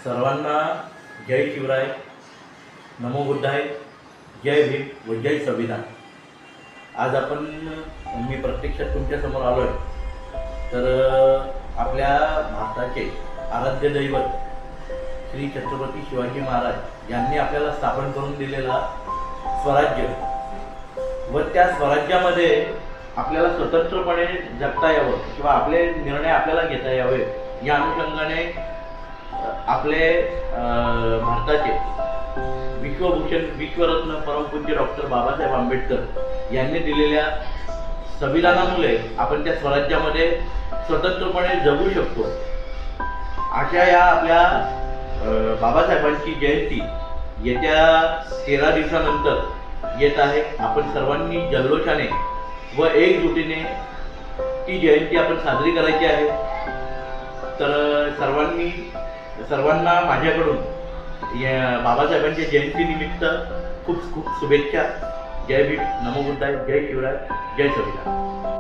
सर्वांना जय शिवराय, नमो बुद्धाय, जय भीम व जय संविधान। आज मी प्रत्यक्षात तुमच्यासमोर आलो आहे। तर आपल्या भारताचे आराध्य दैवत श्री छत्रपती शिवाजी महाराज यांनी आपल्याला स्थापन करून दिलेला स्वराज्य व त्या स्वराज्यामध्ये आपल्याला स्वतंत्रपणे जगता यावं किंवा आपले निर्णय आपल्याला घेता यावे या अनुषंगाने आपले भारताचे विश्वभूषण विश्वरत्न परमपूज्य डॉक्टर बाबासाहेब आंबेडकर यांनी दिलेल्या संविधानामुळे आपण त्या स्वराज्यामध्ये स्वतंत्रपणे जगू शकतो। अशा या आपल्या बाबासाहेबांची जयंती येत्या 13 दिवसानंतर येत आहे। आपण सर्वांनी जल्लोषाने व एकजुटीने ती जयंती आपण साजरी करायची आहे। तर सर्वांना माझ्याकडून या बाबासाहेबांच्या जयंतीनिमित्त खूप खूप शुभेच्छा। जय भीम, नमो बुद्धाय, जय शिवराय, जय संविधान।